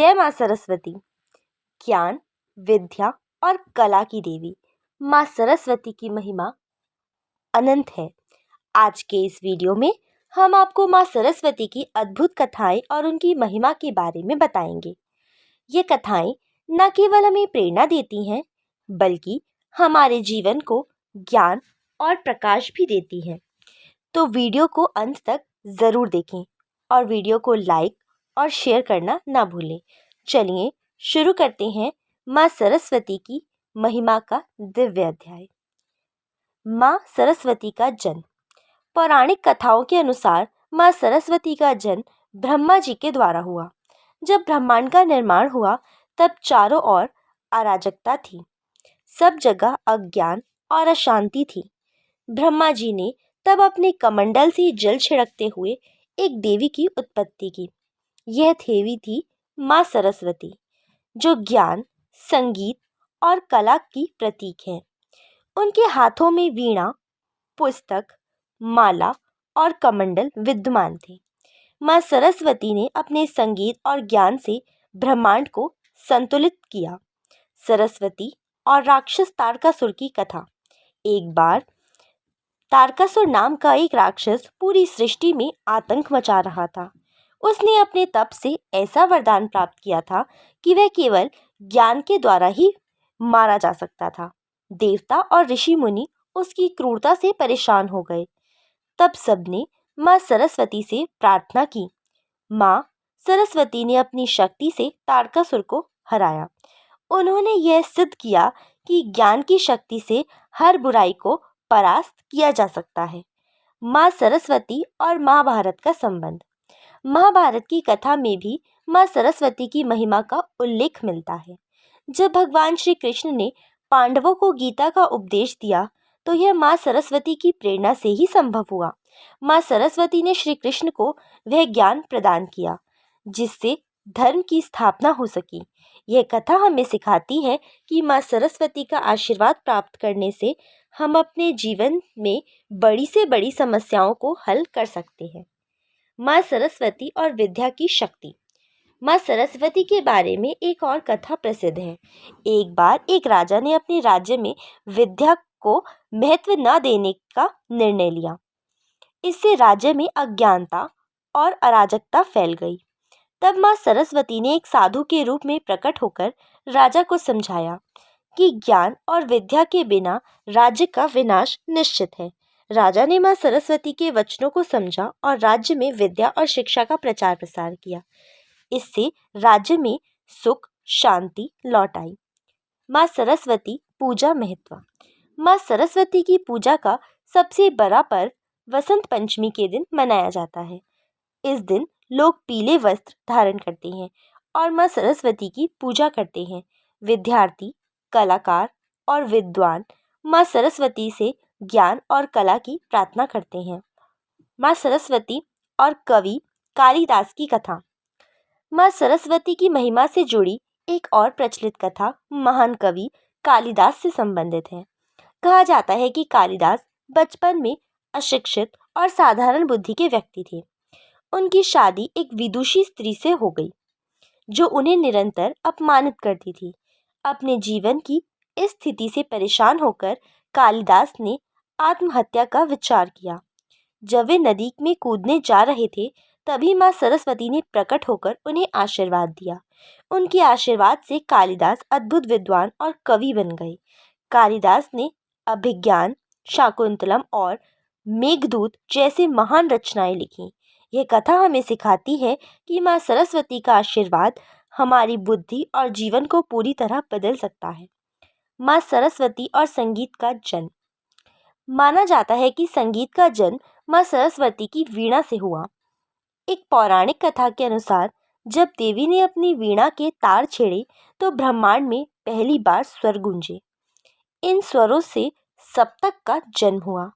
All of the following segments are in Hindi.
जय माँ सरस्वती। ज्ञान, विद्या और कला की देवी माँ सरस्वती की महिमा अनंत है। आज के इस वीडियो में हम आपको माँ सरस्वती की अद्भुत कथाएं और उनकी महिमा के बारे में बताएंगे। ये कथाएं न केवल हमें प्रेरणा देती हैं, बल्कि हमारे जीवन को ज्ञान और प्रकाश भी देती हैं। तो वीडियो को अंत तक ज़रूर देखें और वीडियो को लाइक और शेयर करना ना भूलें। चलिए शुरू करते हैं माँ सरस्वती की महिमा का दिव्य अध्याय। माँ सरस्वती का जन्म। पौराणिक कथाओं के अनुसार माँ सरस्वती का जन्म ब्रह्मा जी के द्वारा हुआ। जब ब्रह्मांड का निर्माण हुआ तब चारों ओर अराजकता थी, सब जगह अज्ञान और अशांति थी। ब्रह्मा जी ने तब अपने कमंडल से जल छिड़कते हुए एक देवी की उत्पत्ति की। यह देवी थी माँ सरस्वती, जो ज्ञान, संगीत और कला की प्रतीक है। उनके हाथों में वीणा, पुस्तक, माला और कमंडल विद्यमान थे। माँ सरस्वती ने अपने संगीत और ज्ञान से ब्रह्मांड को संतुलित किया। सरस्वती और राक्षस तारकासुर की कथा। एक बार तारकासुर नाम का एक राक्षस पूरी सृष्टि में आतंक मचा रहा था। उसने अपने तप से ऐसा वरदान प्राप्त किया था कि वह केवल ज्ञान के द्वारा ही मारा जा सकता था। देवता और ऋषि मुनि उसकी क्रूरता से परेशान हो गए। तब सबने माँ सरस्वती से प्रार्थना की। माँ सरस्वती ने अपनी शक्ति से तारकासुर को हराया। उन्होंने यह सिद्ध किया कि ज्ञान की शक्ति से हर बुराई को परास्त किया जा सकता है। माँ सरस्वती और महाभारत का संबंध। महाभारत की कथा में भी माँ सरस्वती की महिमा का उल्लेख मिलता है। जब भगवान श्री कृष्ण ने पांडवों को गीता का उपदेश दिया तो यह माँ सरस्वती की प्रेरणा से ही संभव हुआ। माँ सरस्वती ने श्री कृष्ण को वह ज्ञान प्रदान किया जिससे धर्म की स्थापना हो सकी। यह कथा हमें सिखाती है कि माँ सरस्वती का आशीर्वाद प्राप्त करने से हम अपने जीवन में बड़ी से बड़ी समस्याओं को हल कर सकते हैं। माँ सरस्वती और विद्या की शक्ति। माँ सरस्वती के बारे में एक और कथा प्रसिद्ध है। एक बार एक राजा ने अपने राज्य में विद्या को महत्व न देने का निर्णय लिया। इससे राज्य में अज्ञानता और अराजकता फैल गई। तब माँ सरस्वती ने एक साधु के रूप में प्रकट होकर राजा को समझाया कि ज्ञान और विद्या के बिना राज्य का विनाश निश्चित है। राजा ने माँ सरस्वती के वचनों को समझा और राज्य में विद्या और शिक्षा का प्रचार प्रसार किया। इससे राज्य में सुख शांति लौट आई। माँ सरस्वती पूजा महत्व। माँ सरस्वती की पूजा का सबसे बड़ा पर्व वसंत पंचमी के दिन मनाया जाता है। इस दिन लोग पीले वस्त्र धारण करते हैं और माँ सरस्वती की पूजा करते हैं। विद्यार्थी, कलाकार और विद्वान माँ सरस्वती से ज्ञान और कला की प्रार्थना करते हैं। माँ सरस्वती और कवि कालिदास की कथा। माँ सरस्वती की महिमा से जुड़ी एक और प्रचलित कथा महान कवि कालिदास से संबंधित है। कहा जाता है कि कालिदास बचपन में अशिक्षित और साधारण बुद्धि के व्यक्ति थे। उनकी शादी एक विदुषी स्त्री से हो गई, जो उन्हें निरंतर अपमानित करती थी। अपने जीवन की इस स्थिति से परेशान होकर कालिदास ने आत्महत्या का विचार किया। जब वे नदी में कूदने जा रहे थे, तभी माँ सरस्वती ने प्रकट होकर उन्हें आशीर्वाद दिया। उनके आशीर्वाद से कालिदास अद्भुत विद्वान और कवि बन गए। कालिदास ने अभिज्ञान, शाकुंतलम और मेघदूत जैसे महान रचनाएं लिखी। यह कथा हमें सिखाती है कि माँ सरस्वती का आशीर्वाद हमारी बुद्धि और जीवन को पूरी तरह बदल सकता है। माँ सरस्वती और संगीत का जन्म। माना जाता है कि संगीत का जन्म माँ सरस्वती की वीणा से हुआ। एक पौराणिक कथा के अनुसार जब देवी ने अपनी वीणा के तार छेड़े तो ब्रह्मांड में पहली बार स्वर गूंजे। इन स्वरों से सप्तक का जन्म हुआ।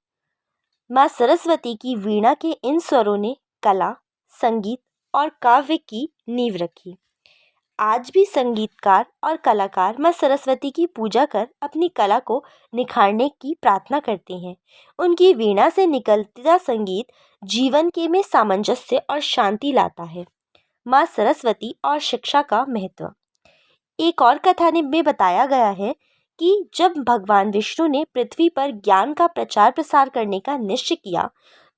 माँ सरस्वती की वीणा के इन स्वरों ने कला, संगीत और काव्य की नींव रखी। आज भी संगीतकार और कलाकार माँ सरस्वती की पूजा कर अपनी कला को निखारने की प्रार्थना करते हैं। उनकी वीणा से निकलता संगीत जीवन के में सामंजस्य और शांति लाता है। माँ सरस्वती और शिक्षा का महत्व। एक और कथा में बताया गया है कि जब भगवान विष्णु ने पृथ्वी पर ज्ञान का प्रचार प्रसार करने का निश्चय किया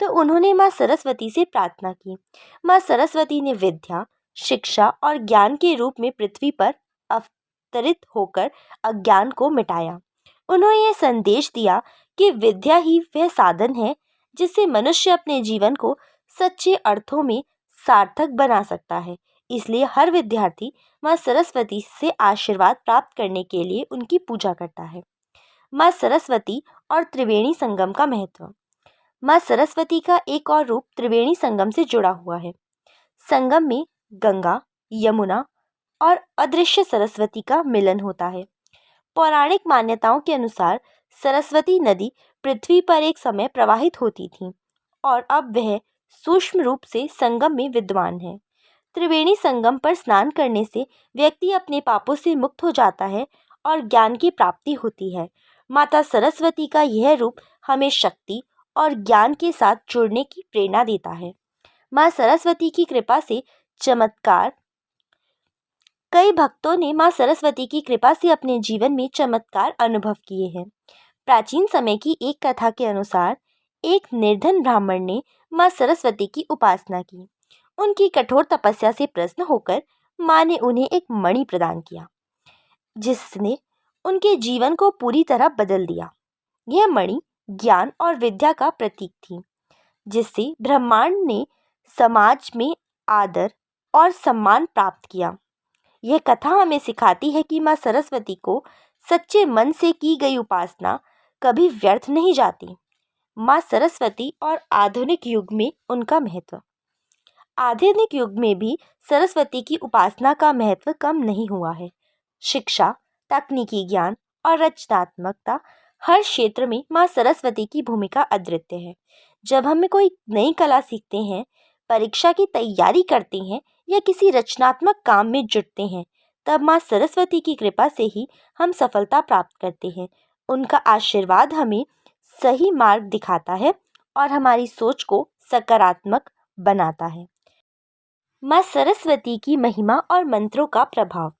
तो उन्होंने माँ सरस्वती से प्रार्थना की। माँ सरस्वती ने विद्या, शिक्षा और ज्ञान के रूप में पृथ्वी पर अवतरित होकर अज्ञान को मिटाया। उन्होंने यह संदेश दिया कि विद्या ही वह साधन है जिससे मनुष्य अपने जीवन को सच्चे अर्थों में सार्थक बना सकता है। इसलिए हर विद्यार्थी माँ सरस्वती से आशीर्वाद प्राप्त करने के लिए उनकी पूजा करता है। माँ सरस्वती और त्रिवेणी संगम का महत्व। माँ सरस्वती का एक और रूप त्रिवेणी संगम से जुड़ा हुआ है। संगम में गंगा, यमुना और अदृश्य सरस्वती का मिलन होता है। पौराणिक मान्यताओं के अनुसार सरस्वती नदी पृथ्वी पर एक समय प्रवाहित होती थी और अब वह सूक्ष्म रूप से संगम में विद्यमान है। त्रिवेणी संगम पर स्नान करने से व्यक्ति अपने पापों से मुक्त हो जाता है और ज्ञान की प्राप्ति होती है। माता सरस्वती का यह रूप हमें शक्ति और ज्ञान के साथ जुड़ने की प्रेरणा देता है। माँ सरस्वती की कृपा से चमत्कार। कई भक्तों ने माँ सरस्वती की कृपा से अपने जीवन में चमत्कार अनुभव किए हैं। प्राचीन समय की एक कथा के अनुसार एक निर्धन ब्राह्मण ने माँ सरस्वती की उपासना की। उनकी कठोर तपस्या से प्रसन्न होकर माँ ने उन्हें एक मणि प्रदान किया जिसने उनके जीवन को पूरी तरह बदल दिया। यह मणि ज्ञान और विद्या का प्रतीक थी जिससे ब्रह्मांड ने समाज में आदर और सम्मान प्राप्त किया। यह कथा हमें सिखाती है कि माँ सरस्वती को सच्चे मन से की गई उपासना कभी व्यर्थ नहीं जाती। माँ सरस्वती और आधुनिक युग में उनका महत्व। आधुनिक युग में भी सरस्वती की उपासना का महत्व कम नहीं हुआ है। शिक्षा, तकनीकी ज्ञान और रचनात्मकता हर क्षेत्र में माँ सरस्वती की भूमिका अद्वितीय है। जब हम कोई नई कला सीखते हैं, परीक्षा की तैयारी करते हैं या किसी रचनात्मक काम में जुटते हैं, तब माँ सरस्वती की कृपा से ही हम सफलता प्राप्त करते हैं। उनका आशीर्वाद हमें सही मार्ग दिखाता है और हमारी सोच को सकारात्मक बनाता है। माँ सरस्वती की महिमा और मंत्रों का प्रभाव।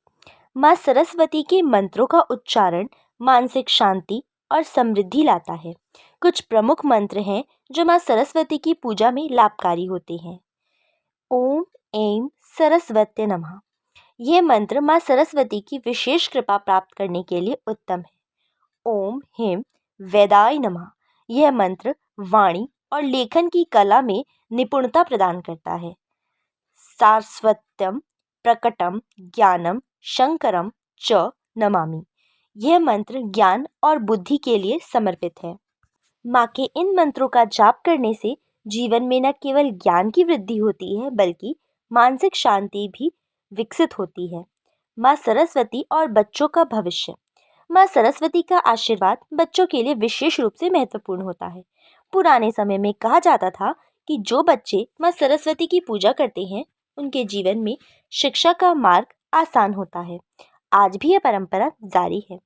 माँ सरस्वती के मंत्रों का उच्चारण मानसिक शांति और समृद्धि लाता है। कुछ प्रमुख मंत्र हैं जो माँ सरस्वती की पूजा में लाभकारी होते हैं। ओम ऐं सरस्वत्यै नमः। यह मंत्र माँ सरस्वती की विशेष कृपा प्राप्त करने के लिए उत्तम है। ओम ह्रीं वेदाय नमः। यह मंत्र वाणी और लेखन की कला में निपुणता प्रदान करता है। सारस्वत्यम प्रकटम ज्ञानम शंकरम च नमामि। यह मंत्र ज्ञान और बुद्धि के लिए समर्पित है। माँ के इन मंत्रों का जाप करने से जीवन में न केवल ज्ञान की वृद्धि होती है बल्कि मानसिक शांति भी विकसित होती है। माँ सरस्वती और बच्चों का भविष्य। माँ सरस्वती का आशीर्वाद बच्चों के लिए विशेष रूप से महत्वपूर्ण होता है। पुराने समय में कहा जाता था कि जो बच्चे माँ सरस्वती की पूजा करते हैं उनके जीवन में शिक्षा का मार्ग आसान होता है। आज भी यह परंपरा जारी है।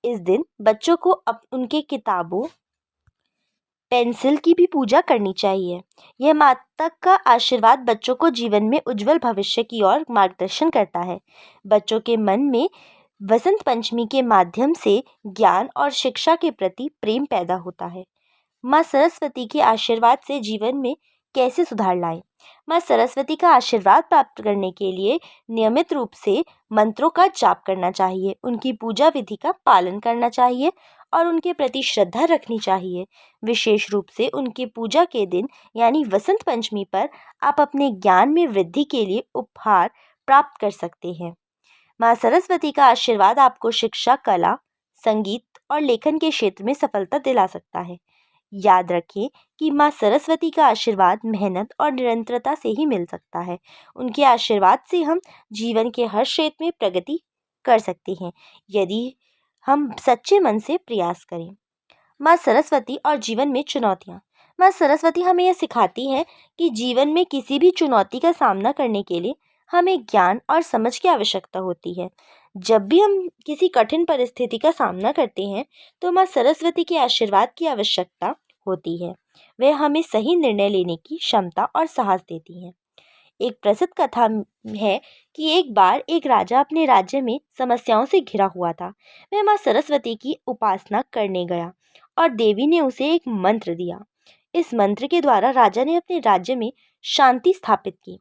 इस दिन बच्चों को उनके किताबों, पेंसिल की भी पूजा करनी चाहिए। यह माता का आशीर्वाद बच्चों को जीवन में उज्जवल भविष्य की ओर मार्गदर्शन करता है। बच्चों के मन में वसंत पंचमी के माध्यम से ज्ञान और शिक्षा के प्रति प्रेम पैदा होता है। माँ सरस्वती के आशीर्वाद से जीवन में कैसे सुधार लाएं? माँ सरस्वती का आशीर्वाद प्राप्त करने के लिए नियमित रूप से मंत्रों का जाप करना चाहिए, उनकी पूजा विधि का पालन करना चाहिए और उनके प्रति श्रद्धा रखनी चाहिए। विशेष रूप से उनके पूजा के दिन यानी वसंत पंचमी पर आप अपने ज्ञान में वृद्धि के लिए उपहार प्राप्त कर सकते हैं। माँ सरस्वती का आशीर्वाद आपको शिक्षा, कला, संगीत और लेखन के क्षेत्र में सफलता दिला सकता है। याद रखें कि माँ सरस्वती का आशीर्वाद मेहनत और निरंतरता से ही मिल सकता है। उनके आशीर्वाद से हम जीवन के हर क्षेत्र में प्रगति कर सकते हैं यदि हम सच्चे मन से प्रयास करें। माँ सरस्वती और जीवन में चुनौतियाँ। माँ सरस्वती हमें यह सिखाती है कि जीवन में किसी भी चुनौती का सामना करने के लिए हमें ज्ञान और समझ की आवश्यकता होती है। जब भी हम किसी कठिन परिस्थिति का सामना करते हैं तो माँ सरस्वती के आशीर्वाद की आवश्यकता होती है। वे हमें सही निर्णय लेने की क्षमता और साहस देती हैं। एक प्रसिद्ध कथा है कि एक बार एक राजा अपने राज्य में समस्याओं से घिरा हुआ था। वह माँ सरस्वती की उपासना करने गया और देवी ने उसे एक मंत्र दिया। इस मंत्र के द्वारा राजा ने अपने राज्य में शांति स्थापित की।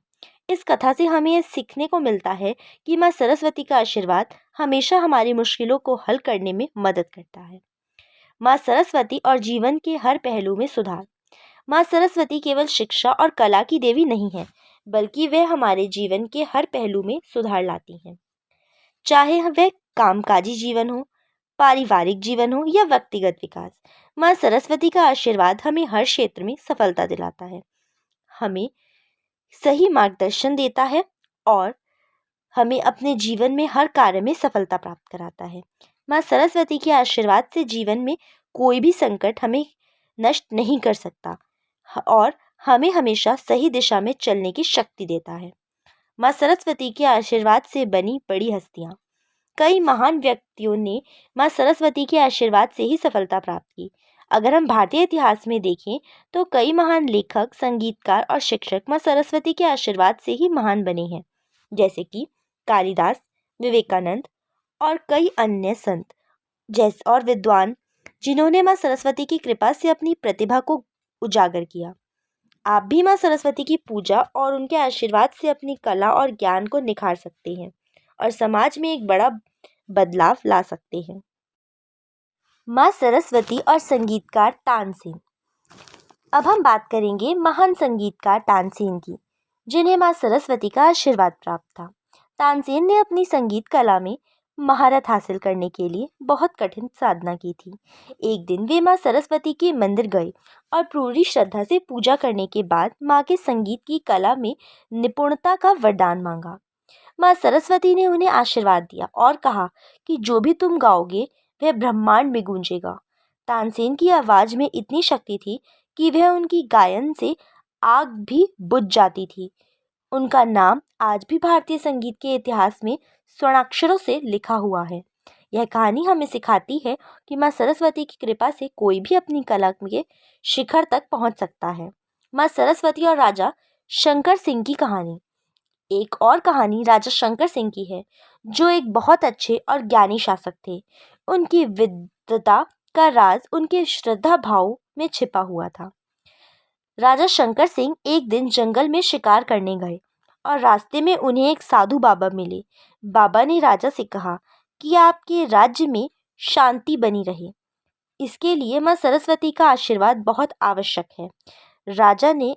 इस कथा से हमें यह सीखने को मिलता है कि माँ सरस्वती का आशीर्वाद हमेशा हमारी मुश्किलों को हल करने में मदद करता है। माँ सरस्वती और जीवन के हर पहलू में सुधार। माँ सरस्वती केवल शिक्षा और कला की देवी नहीं है, बल्कि वे हमारे जीवन के हर पहलू में सुधार लाती हैं। चाहे वह कामकाजी जीवन हो, पारिवारिक जीवन हो या व्यक्तिगत विकास, माँ सरस्वती का आशीर्वाद हमें हर क्षेत्र में सफलता दिलाता है, हमें सही मार्गदर्शन देता है और हमें अपने जीवन में हर कार्य में सफलता प्राप्त कराता है। माँ सरस्वती के आशीर्वाद से जीवन में कोई भी संकट हमें नष्ट नहीं कर सकता और हमें हमेशा सही दिशा में चलने की शक्ति देता है। माँ सरस्वती के आशीर्वाद से बनी बड़ी हस्तियाँ। कई महान व्यक्तियों ने माँ सरस्वती के आशीर्वाद से ही सफलता प्राप्त की। अगर हम भारतीय इतिहास में देखें तो कई महान लेखक, संगीतकार और शिक्षक माँ सरस्वती के आशीर्वाद से ही महान बने हैं, जैसे कि कालिदास, विवेकानंद और कई अन्य संत जैसे और विद्वान जिन्होंने माँ सरस्वती की कृपा से अपनी प्रतिभा को उजागर किया। आप भी माँ सरस्वती की पूजा और उनके आशीर्वाद से अपनी कला और ज्ञान को निखार सकते हैं और समाज में एक बड़ा बदलाव ला सकते हैं। माँ सरस्वती और संगीतकार तानसेन। अब हम बात करेंगे महान संगीतकार तानसेन की, जिन्हें माँ सरस्वती का आशीर्वाद प्राप्त था। तानसेन ने अपनी संगीत कला में महारत हासिल करने के लिए बहुत कठिन साधना की थी। एक दिन वे माँ सरस्वती के मंदिर गए और पूरी श्रद्धा से पूजा करने के बाद माँ के संगीत की कला में निपुणता का वरदान मांगा। माँ सरस्वती ने उन्हें आशीर्वाद दिया और कहा कि जो भी तुम गाओगे वह ब्रह्मांड में गूंजेगा। तानसेन की आवाज़ में इतनी शक्ति थी कि वह उनकी गायन से आग भी बुझ जाती थी। उनका नाम आज भी भारतीय संगीत के इतिहास में स्वर्णाक्षरों से लिखा हुआ है। यह कहानी हमें सिखाती है कि माँ सरस्वती की कृपा से कोई भी अपनी कला के शिखर तक पहुंच सकता है। माँ सरस्वती और राजा शंकर सिंह की कहानी। एक और कहानी राजा शंकर सिंह की है, जो एक बहुत अच्छे और ज्ञानी शासक थे। उनकी विद्वता का राज उनके श्रद्धा भाव में छिपा हुआ था। राजा शंकर सिंह एक दिन जंगल में शिकार करने गए और रास्ते में उन्हें एक साधु बाबा मिले। बाबा ने राजा से कहा कि आपके राज्य में शांति बनी रहे, इसके लिए माँ सरस्वती का आशीर्वाद बहुत आवश्यक है। राजा ने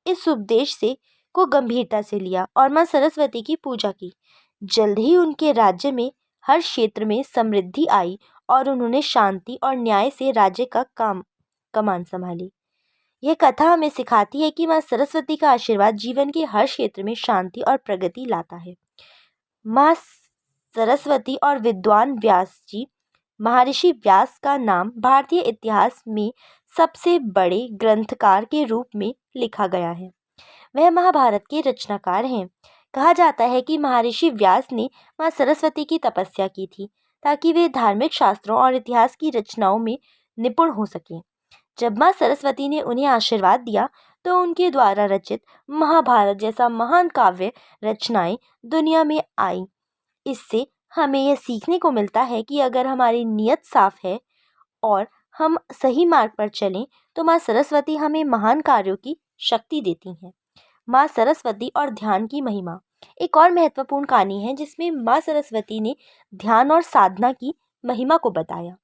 इस उपदेश से को गंभीरता से लिया और माँ सरस्वती की पूजा की। जल्द ही उनके राज्य में हर क्षेत्र में समृद्धि आई और उन्होंने शांति और न्याय से राज्य का कमान संभाली। यह कथा हमें सिखाती है कि माँ सरस्वती का आशीर्वाद जीवन के हर क्षेत्र में शांति और प्रगति लाता है। माँ सरस्वती और विद्वान व्यास जी। महर्षि व्यास का नाम भारतीय इतिहास में सबसे बड़े ग्रंथकार के रूप में लिखा गया है। वह महाभारत के रचनाकार हैं। कहा जाता है कि महर्षि व्यास ने माँ सरस्वती की तपस्या की थी ताकि वे धार्मिक शास्त्रों और इतिहास की रचनाओं में निपुण हो सकें। जब माँ सरस्वती ने उन्हें आशीर्वाद दिया तो उनके द्वारा रचित महाभारत जैसा महान काव्य रचनाएं दुनिया में आई। इससे हमें यह सीखने को मिलता है कि अगर हमारी नीयत साफ है और हम सही मार्ग पर चलें तो माँ सरस्वती हमें महान कार्यों की शक्ति देती हैं। माँ सरस्वती और ध्यान की महिमा। एक और महत्वपूर्ण कहानी है जिसमें माँ सरस्वती ने ध्यान और साधना की महिमा को बताया।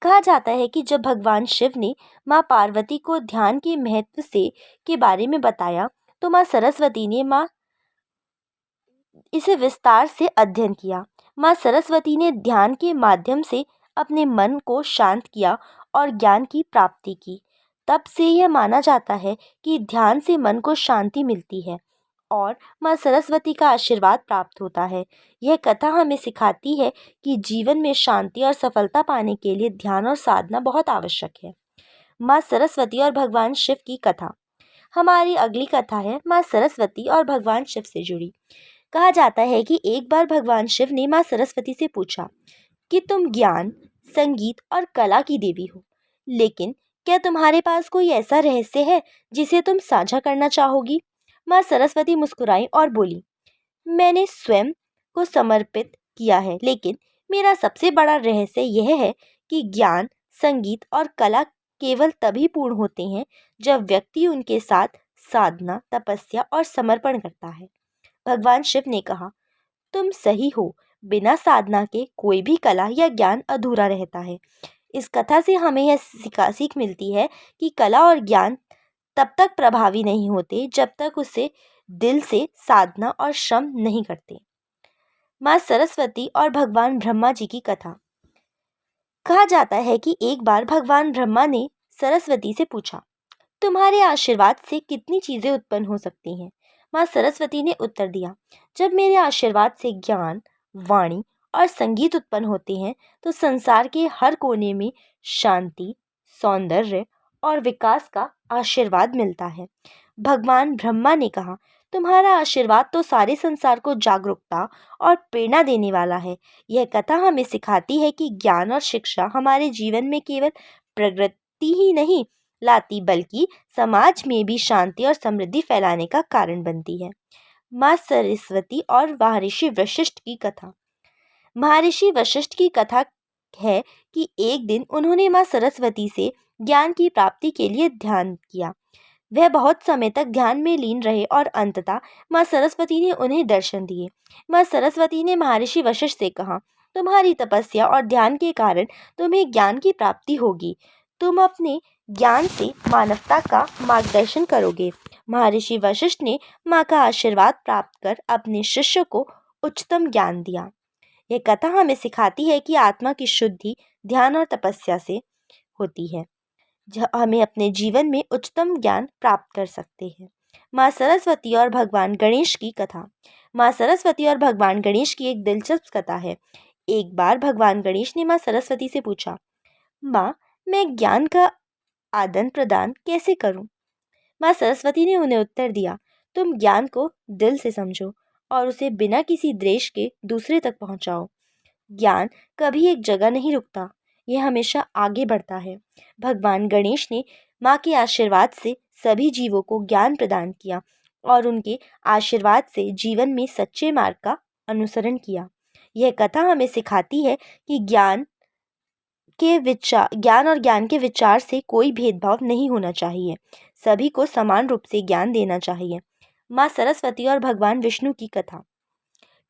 कहा जाता है कि जब भगवान शिव ने माँ पार्वती को ध्यान के महत्व के बारे में बताया तो माँ सरस्वती ने इसे विस्तार से अध्ययन किया। माँ सरस्वती ने ध्यान के माध्यम से अपने मन को शांत किया और ज्ञान की प्राप्ति की। तब से यह माना जाता है कि ध्यान से मन को शांति मिलती है और माँ सरस्वती का आशीर्वाद प्राप्त होता है। यह कथा हमें सिखाती है कि जीवन में शांति और सफलता पाने के लिए ध्यान और साधना बहुत आवश्यक है। माँ सरस्वती और भगवान शिव की कथा। हमारी अगली कथा है माँ सरस्वती और भगवान शिव से जुड़ी। कहा जाता है कि एक बार भगवान शिव ने माँ सरस्वती से पूछा कि तुम ज्ञान, संगीत और कला की देवी हो, लेकिन क्या तुम्हारे पास कोई ऐसा रहस्य है जिसे तुम साझा करना चाहोगी? माँ सरस्वती मुस्कुराई और बोली, मैंने स्वयं को समर्पित किया है, लेकिन मेरा सबसे बड़ा रहस्य यह है कि ज्ञान, संगीत और कला केवल तभी पूर्ण होते हैं जब व्यक्ति उनके साथ साधना, तपस्या और समर्पण करता है। भगवान शिव ने कहा, तुम सही हो, बिना साधना के कोई भी कला या ज्ञान अधूरा रहता है। इस कथा से हमें यह सीख मिलती है कि कला और ज्ञान तब तक प्रभावी नहीं होते जब तक उसे दिल से साधना और श्रम नहीं करते। माँ सरस्वती और भगवान ब्रह्मा जी की कथा। कहा जाता है कि एक बार भगवान ब्रह्मा ने सरस्वती से पूछा, तुम्हारे आशीर्वाद से कितनी चीजें उत्पन्न हो सकती हैं? माँ सरस्वती ने उत्तर दिया, जब मेरे आशीर्वाद से ज्ञान, वाणी और संगीत उत्पन्न होते हैं तो संसार के हर कोने में शांति, सौंदर्य और विकास का आशीर्वाद मिलता है। भगवान ब्रह्मा ने कहा, तुम्हारा आशीर्वाद तो सारे संसार को जागरूकता और प्रेरणा देने वाला है। यह कथा हमें सिखाती है कि ज्ञान और शिक्षा हमारे जीवन में केवल प्रगति ही नहीं लाती, बल्कि समाज में भी शांति और समृद्धि फैलाने का कारण बनती है। माँ सरस्वती और महर्षि वशिष्ठ की कथा। महर्षि वशिष्ठ की कथा है कि एक दिन उन्होंने माँ सरस्वती से ज्ञान की प्राप्ति के लिए ध्यान किया। वह बहुत समय तक ध्यान में लीन रहे और अंततः माँ सरस्वती ने उन्हें दर्शन दिए। माँ सरस्वती ने महर्षि वशिष्ठ से कहा, तुम्हारी तपस्या और ध्यान के कारण तुम्हें ज्ञान की प्राप्ति होगी। तुम अपने ज्ञान से मानवता का मार्गदर्शन करोगे। महर्षि वशिष्ठ ने माँ का आशीर्वाद प्राप्त कर अपने शिष्य को उच्चतम ज्ञान दिया। यह कथा हमें सिखाती है कि आत्मा की शुद्धि ध्यान और तपस्या से होती है, हमें अपने जीवन में उच्चतम ज्ञान प्राप्त कर सकते हैं। माँ सरस्वती और भगवान गणेश की कथा। माँ सरस्वती और भगवान गणेश की एक दिलचस्प कथा है। एक बार भगवान गणेश ने माँ सरस्वती से पूछा, माँ, मैं ज्ञान का आदान प्रदान कैसे करूं? माँ सरस्वती ने उन्हें उत्तर दिया, तुम ज्ञान को दिल से समझो और उसे बिना किसी द्वेष के दूसरे तक पहुंचाओ। ज्ञान कभी एक जगह नहीं रुकता, यह हमेशा आगे बढ़ता है। भगवान गणेश ने माँ के आशीर्वाद से सभी जीवों को ज्ञान प्रदान किया और उनके आशीर्वाद से जीवन में सच्चे मार्ग का अनुसरण किया। यह कथा हमें सिखाती है कि ज्ञान और ज्ञान के विचार से कोई भेदभाव नहीं होना चाहिए। सभी को समान रूप से ज्ञान देना चाहिए। माँ सरस्वती और भगवान विष्णु की कथा।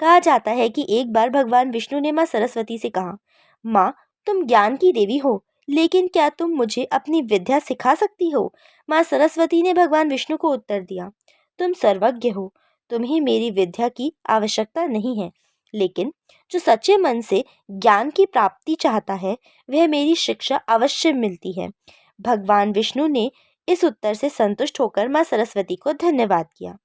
कहा जाता है कि एक बार भगवान विष्णु ने माँ सरस्वती से कहा, माँ, तुम ज्ञान की देवी हो, लेकिन क्या तुम मुझे अपनी विद्या सिखा सकती हो? माँ सरस्वती ने भगवान विष्णु को उत्तर दिया, तुम सर्वज्ञ हो, तुम्हें मेरी विद्या की आवश्यकता नहीं है, लेकिन जो सच्चे मन से ज्ञान की प्राप्ति चाहता है वह मेरी शिक्षा अवश्य मिलती है। भगवान विष्णु ने इस उत्तर से संतुष्ट होकर माँ सरस्वती को धन्यवाद किया।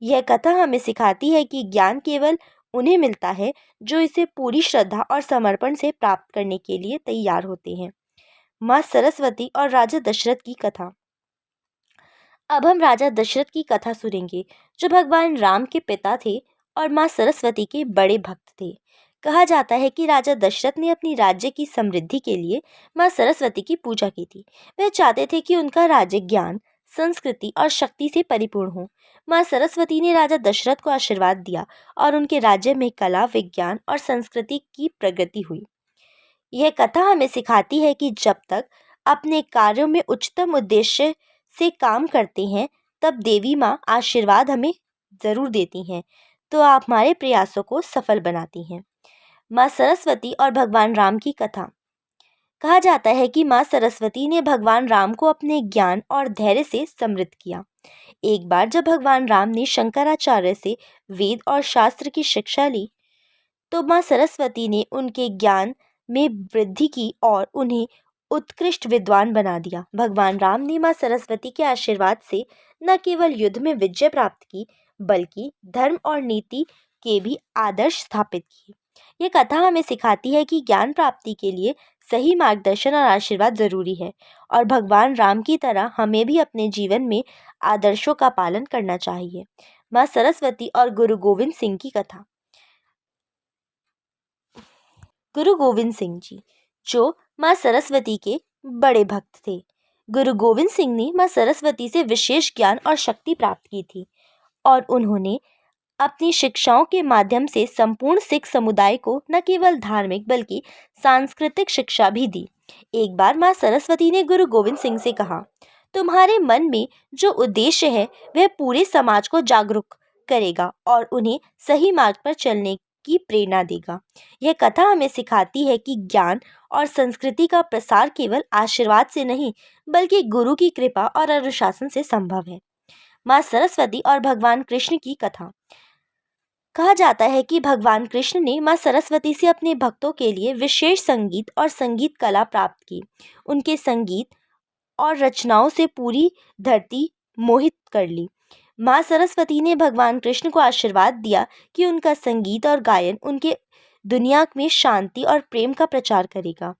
यह कथा हमें सिखाती है कि ज्ञान केवल उन्हें मिलता है जो इसे पूरी श्रद्धा और समर्पण से प्राप्त करने के लिए तैयार होते हैं। माँ सरस्वती और राजा दशरथ की कथा। अब हम राजा दशरथ की कथा सुनेंगे, जो भगवान राम के पिता थे और माँ सरस्वती के बड़े भक्त थे। कहा जाता है कि राजा दशरथ ने अपनी राज्य की समृद्धि के लिए माँ सरस्वती की पूजा की थी। वह चाहते थे कि उनका राज्य ज्ञान, संस्कृति और शक्ति से परिपूर्ण हो। माँ सरस्वती ने राजा दशरथ को आशीर्वाद दिया और उनके राज्य में कला, विज्ञान और संस्कृति की प्रगति हुई। यह कथा हमें सिखाती है कि जब तक अपने कार्यों में उच्चतम उद्देश्य से काम करते हैं, तब देवी माँ आशीर्वाद हमें जरूर देती हैं, तो आप हमारे प्रयासों को सफल बनाती हैं। माँ सरस्वती और भगवान राम की कथा। कहा जाता है कि माँ सरस्वती ने भगवान राम को अपने ज्ञान और धैर्य से समृद्ध किया। एक बार जब भगवान राम ने शंकराचार्य से वेद और शास्त्र की शिक्षा ली, तो माँ सरस्वती ने उनके ज्ञान में वृद्धि की और उन्हें उत्कृष्ट विद्वान बना दिया। भगवान राम ने माँ सरस्वती के आशीर्वाद से न केवल युद्ध में विजय प्राप्त की, बल्कि धर्म और नीति के भी आदर्श स्थापित किए। ये कथा हमें सिखाती है कि ज्ञान प्राप्ति के लिए सही मार्गदर्शन और आशीर्वाद जरूरी है, और भगवान राम की तरह हमें भी अपने जीवन में आदर्शों का पालन करना चाहिए। माँ सरस्वती और गुरु गोविंद सिंह की कथा। गुरु गोविंद सिंह जी, जो माँ सरस्वती के बड़े भक्त थे। गुरु गोविंद सिंह ने माँ सरस्वती से विशेष ज्ञान और शक्ति प्राप्त की थी। और उन्होंने अपनी शिक्षाओं के माध्यम से संपूर्ण सिख समुदाय को न केवल धार्मिक बल्कि सांस्कृतिक शिक्षा भी दी। एक बार माँ सरस्वती ने गुरु गोविंद सिंह से कहा, तुम्हारे मन में जो उद्देश्य है वह पूरे समाज को जागरूक करेगा और उन्हें सही मार्ग पर चलने की प्रेरणा देगा। यह कथा हमें सिखाती है कि ज्ञान और संस्कृति का प्रसार केवल आशीर्वाद से नहीं बल्कि गुरु की कृपा और अनुशासन से संभव है। माँ सरस्वती और भगवान कृष्ण की कथा। कहा जाता है कि भगवान कृष्ण ने माँ सरस्वती से अपने भक्तों के लिए विशेष संगीत और संगीत कला प्राप्त की। उनके संगीत और रचनाओं से पूरी धरती मोहित कर ली। माँ सरस्वती ने भगवान कृष्ण को आशीर्वाद दिया कि उनका संगीत और गायन उनके दुनिया में शांति और प्रेम का प्रचार करेगा।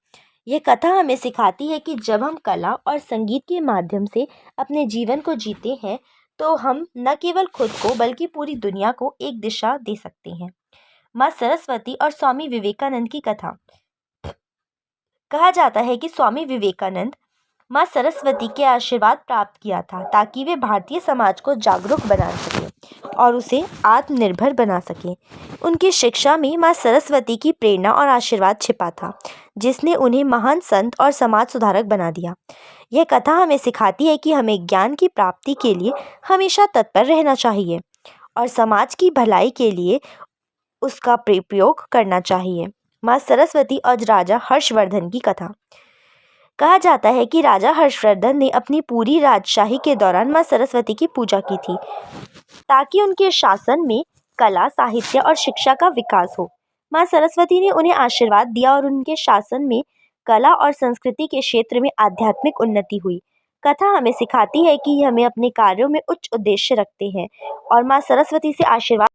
यह कथा हमें सिखाती है कि जब हम कला और संगीत के माध्यम से अपने जीवन को जीते हैं तो हम न केवल खुद को बल्कि पूरी दुनिया को एक दिशा दे सकते हैं। माँ सरस्वती और स्वामी विवेकानंद की कथा। कहा जाता है कि स्वामी विवेकानंद माँ सरस्वती के आशीर्वाद प्राप्त किया था ताकि वे भारतीय समाज को जागरूक बना सकें और उसे आत्मनिर्भर बना सकें। उनकी शिक्षा में माँ सरस्वती की प्रेरणा और आशीर्वाद छिपा था, जिसने उन्हें महान संत और समाज सुधारक बना दिया। यह कथा हमें सिखाती है कि हमें ज्ञान की प्राप्ति के लिए हमेशा तत्पर रहना चाहिए और समाज की भलाई के लिए उसका प्रयोग करना चाहिए। माँ सरस्वती और राजा हर्षवर्धन की कथा। कहा जाता है कि राजा हर्षवर्धन ने अपनी पूरी राजशाही के दौरान माँ सरस्वती की पूजा की थी ताकि उनके शासन में कला, साहित्य और शिक्षा का विकास हो। माँ सरस्वती ने उन्हें आशीर्वाद दिया और उनके शासन में कला और संस्कृति के क्षेत्र में आध्यात्मिक उन्नति हुई। कथा हमें सिखाती है कि हमें अपने कार्यों में उच्च उद्देश्य रखते हैं और माँ सरस्वती से आशीर्वाद